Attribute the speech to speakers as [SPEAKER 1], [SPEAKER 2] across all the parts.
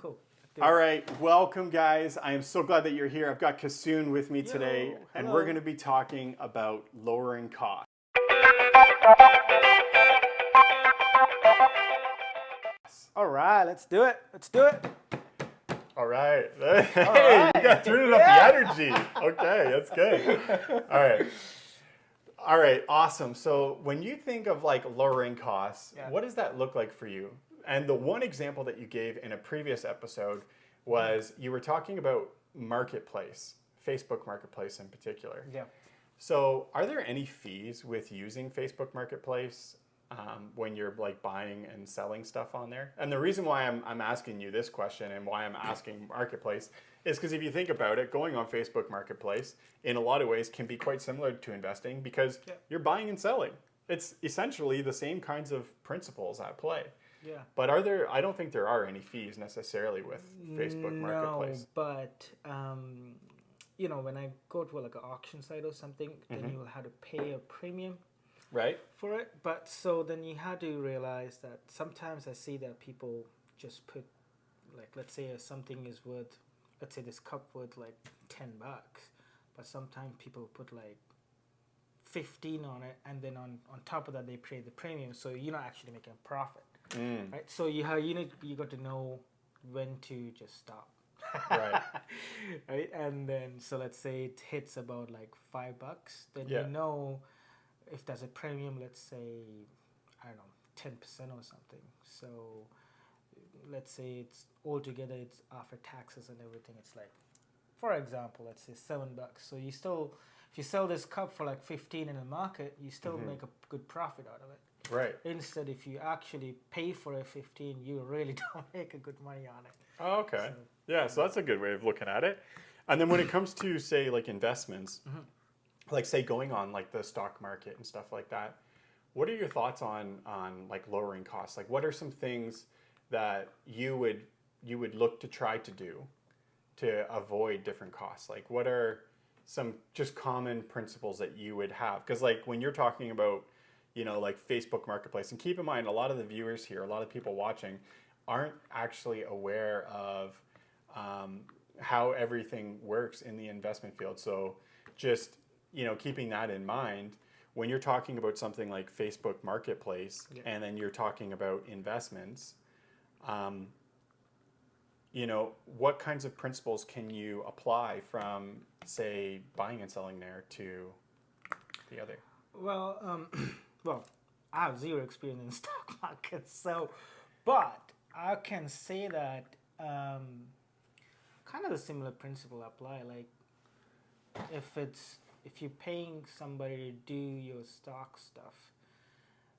[SPEAKER 1] Cool.
[SPEAKER 2] All right, welcome guys. I am so glad that you're here. I've got Kasun with me today, and we're going to be talking about lowering costs.
[SPEAKER 1] All right, let's do it.
[SPEAKER 2] All right. Hey, you got to turn up the energy. Okay, that's good. All right, awesome. So when you think of like lowering costs, what does that look like for you? And the one example that you gave in a previous episode was you were talking about marketplace, Facebook Marketplace in particular.
[SPEAKER 1] Yeah.
[SPEAKER 2] So are there any fees with using Facebook Marketplace when you're like buying and selling stuff on there? And the reason why I'm asking you this question and why I'm asking Marketplace is because if you think about it, going on Facebook Marketplace in a lot of ways can be quite similar to investing because you're buying and selling. It's essentially the same kinds of principles at play.
[SPEAKER 1] Yeah.
[SPEAKER 2] But I don't think there are any fees necessarily with Facebook Marketplace.
[SPEAKER 1] No, but when I go to like an auction site or something, then you will have to pay a premium.
[SPEAKER 2] Right.
[SPEAKER 1] For it. But so then you have to realize that sometimes I see that people just put, like, let's say something is worth, let's say this cup worth like $10, but sometimes people put like 15 on it, and then on top of that they pay the premium, so you're not actually making a profit. Right. So you got to know when to just stop.
[SPEAKER 2] Right.
[SPEAKER 1] Right. And then so let's say it hits about like $5, then you know if there's a premium, let's say, I don't know, 10% or something. So let's say it's altogether, it's after taxes and everything, it's like, for example, let's say $7. So you still, if you sell this cup for like 15 in the market, you still make a good profit out of it.
[SPEAKER 2] Right.
[SPEAKER 1] Instead, if you actually pay for a 15, you really don't make a good money on it.
[SPEAKER 2] Oh, okay. So that's a good way of looking at it. And then when it comes to, say, like investments, like say going on like the stock market and stuff like that, what are your thoughts on like lowering costs? Like what are some things that you would look to try to do to avoid different costs? Like what are some just common principles that you would have? Because like when you're talking about, like Facebook Marketplace, and keep in mind a lot of the viewers here, a lot of people watching aren't actually aware of how everything works in the investment field. So just keeping that in mind, when you're talking about something like Facebook Marketplace, and then you're talking about investments, what kinds of principles can you apply from, say, buying and selling there to the other?
[SPEAKER 1] Well, I have zero experience in stock market, but I can say that kind of the similar principle apply. Like if you're paying somebody to do your stock stuff,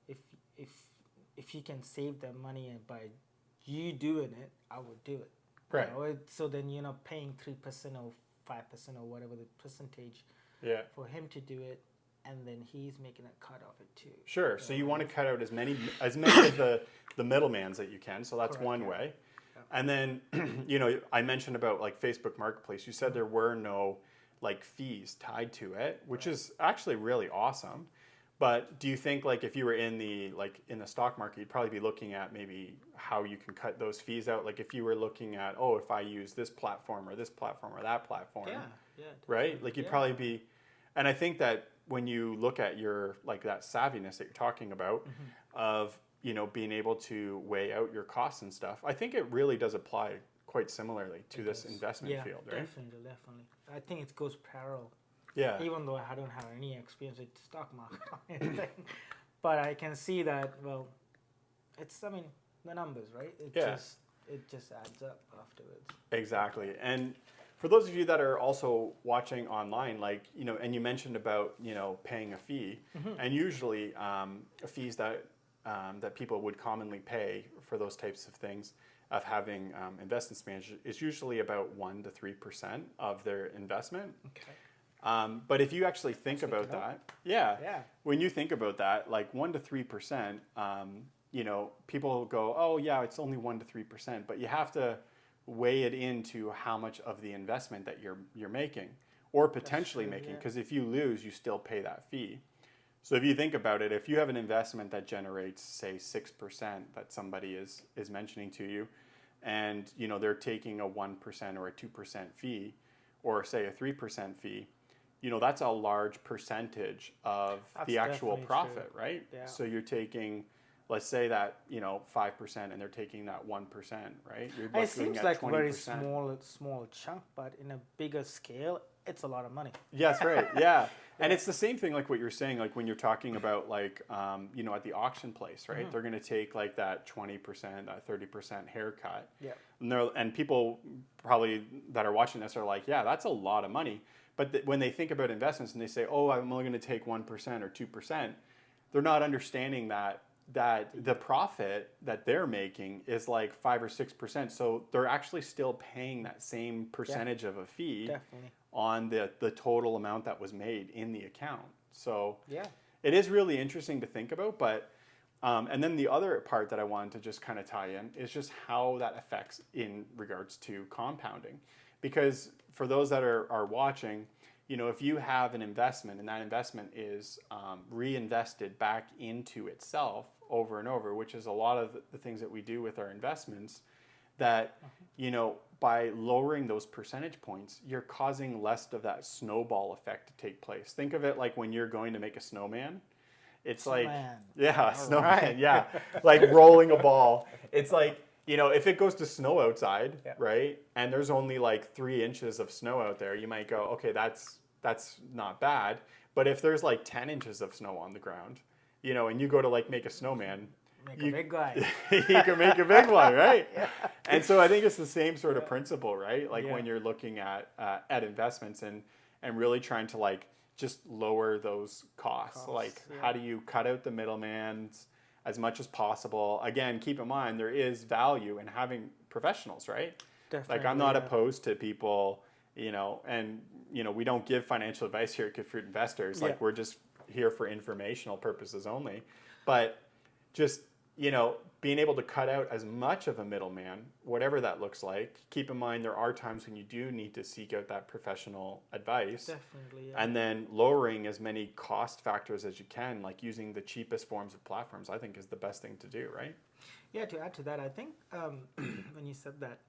[SPEAKER 1] if you can save them money and by you doing it, I would do it.
[SPEAKER 2] Right.
[SPEAKER 1] So then you're not paying 3% or 5% or whatever the percentage for him to do it, and then he's making a cut off it too.
[SPEAKER 2] Sure. So you want to cut out as many of the middlemans that you can. So that's one way. Yeah. And then I mentioned about like Facebook Marketplace. You said there were no like fees tied to it, which is actually really awesome. But do you think like if you were in the stock market, you'd probably be looking at maybe how you can cut those fees out? Like if you were looking at, if I use this platform or this platform or that platform, right? Like you'd probably be, and I think that when you look at your like that savviness that you're talking about of being able to weigh out your costs and stuff, I think it really does apply quite similarly to this investment field, right?
[SPEAKER 1] Definitely. I think it goes parallel.
[SPEAKER 2] Yeah.
[SPEAKER 1] Even though I don't have any experience with stock market or anything, but I can see that. Well, the numbers, right? It just adds up afterwards.
[SPEAKER 2] Exactly. And for those of you that are also watching online, like and you mentioned about paying a fee, and usually fees that people would commonly pay for those types of things of having investments managed is usually about 1 to 3% of their investment.
[SPEAKER 1] Okay.
[SPEAKER 2] But if you actually think about that, when you think about that, like 1 to 3%, people go, oh yeah, it's only 1 to 3%, but you have to weigh it into how much of the investment that you're making or potentially making, because if you lose, you still pay that fee. So if you think about it, if you have an investment that generates, say, 6% that somebody is mentioning to you, and they're taking a 1% or a 2% fee, or say a 3% fee, that's a large percentage of the actual profit, true. Right? Yeah. So you're taking, let's say that 5%, and they're taking that 1%, right? You're
[SPEAKER 1] it seems like 20%. Very small chunk, but in a bigger scale, it's a lot of money.
[SPEAKER 2] Yes, right. Yeah. And it's the same thing like what you're saying, like when you're talking about like, at the auction place, right? Mm-hmm. They're going to take like that 20%, that 30% haircut. Yeah. And people probably that are watching this are like, yeah, that's a lot of money. But when they think about investments and they say, oh, I'm only going to take 1% or 2%, they're not understanding that the profit that they're making is like 5 or 6%. So they're actually still paying that same percentage of a fee. Definitely. On the total amount that was made in the account. So it is really interesting to think about. But and then the other part that I wanted to just kind of tie in is just how that affects in regards to compounding. Because for those that are watching, if you have an investment and that investment is reinvested back into itself over and over, which is a lot of the things that we do with our investments, that, by lowering those percentage points, you're causing less of that snowball effect to take place. Think of it like when you're going to make a snowman. It's snowman. Snowman, right. Yeah. Like rolling a ball. It's like, if it goes to snow outside, right, and there's only like 3 inches of snow out there, you might go, okay, that's not bad. But if there's like 10 inches of snow on the ground, and you go to like make a snowman,
[SPEAKER 1] Make a big guy.
[SPEAKER 2] You can make a big one, right? Yeah. And so I think it's the same sort of principle, right? Like when you're looking at investments and really trying to like just lower those costs. Like how do you cut out the middleman as much as possible? Again, keep in mind there is value in having professionals, right? Definitely. Like I'm not opposed to people, and we don't give financial advice here at Good Fruit Investors. Like we're just here for informational purposes only. But just being able to cut out as much of a middleman, whatever that looks like. Keep in mind there are times when you do need to seek out that professional advice. Definitely, yeah. And then lowering as many cost factors as you can, like using the cheapest forms of platforms, I think is the best thing to do, right?
[SPEAKER 1] Yeah, to add to that, I think when you said that,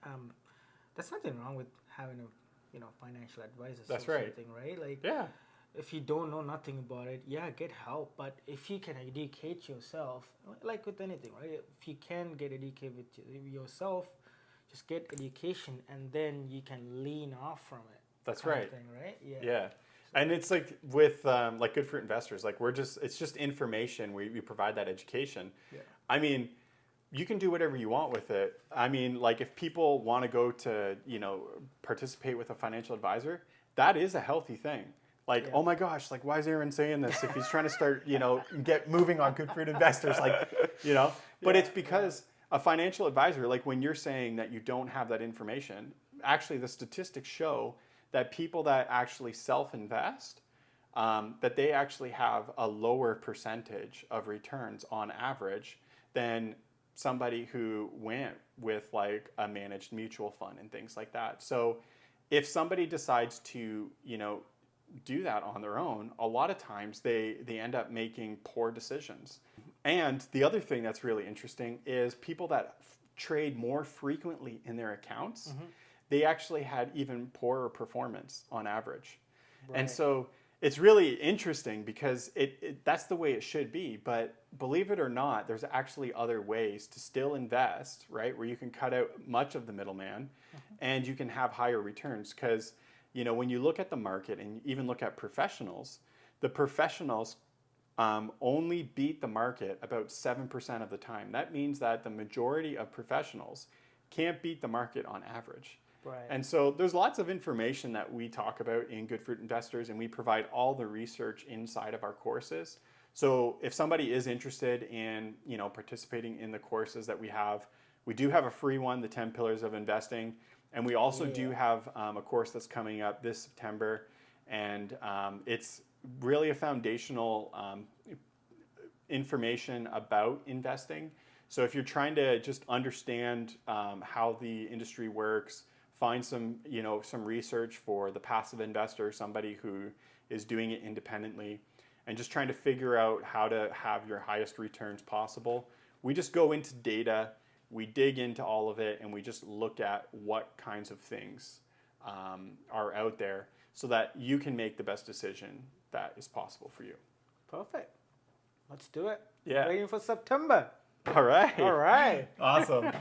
[SPEAKER 1] there's nothing wrong with having a financial advisor.
[SPEAKER 2] That's right.
[SPEAKER 1] Something, right? Like, yeah. If you don't know nothing about it, get help. But if you can educate yourself, like with anything, right? If you can get educated with yourself, just get education, and then you can lean off from it.
[SPEAKER 2] That's right.
[SPEAKER 1] Thing, right? Yeah.
[SPEAKER 2] Yeah. And it's like with like Good Fruit Investors, like it's just information. We provide that education. Yeah. I mean, you can do whatever you want with it. I mean, like if people want to go to, participate with a financial advisor, that is a healthy thing. Like, oh my gosh, like why is Aaron saying this if he's trying to start, get moving on Good Fruit Investors, like, But it's because a financial advisor, like when you're saying that you don't have that information, actually the statistics show that people that actually self-invest, that they actually have a lower percentage of returns on average than somebody who went with like a managed mutual fund and things like that. So if somebody decides to, do that on their own, a lot of times they end up making poor decisions. And the other thing that's really interesting is people that trade more frequently in their accounts, they actually had even poorer performance on average. Right. And so it's really interesting because that's the way it should be. But believe it or not, there's actually other ways to still invest, right? Where you can cut out much of the middleman and you can have higher returns. Because, when you look at the market and even look at professionals, the professionals only beat the market about 7% of the time. That means that the majority of professionals can't beat the market on average. Right. And so there's lots of information that we talk about in Good Fruit Investors, and we provide all the research inside of our courses. So if somebody is interested in, participating in the courses that we do have a free one, the 10 Pillars of Investing, and we also do have a course that's coming up this September, and it's really a foundational information about investing. So if you're trying to just understand how the industry works, find some research for the passive investor, somebody who is doing it independently, and just trying to figure out how to have your highest returns possible. We just go into data. we dig into all of it, and we just look at what kinds of things are out there so that you can make the best decision that is possible for you.
[SPEAKER 1] Perfect. Let's do it.
[SPEAKER 2] Yeah.
[SPEAKER 1] Waiting for September.
[SPEAKER 2] All right.
[SPEAKER 1] All right.
[SPEAKER 2] Awesome.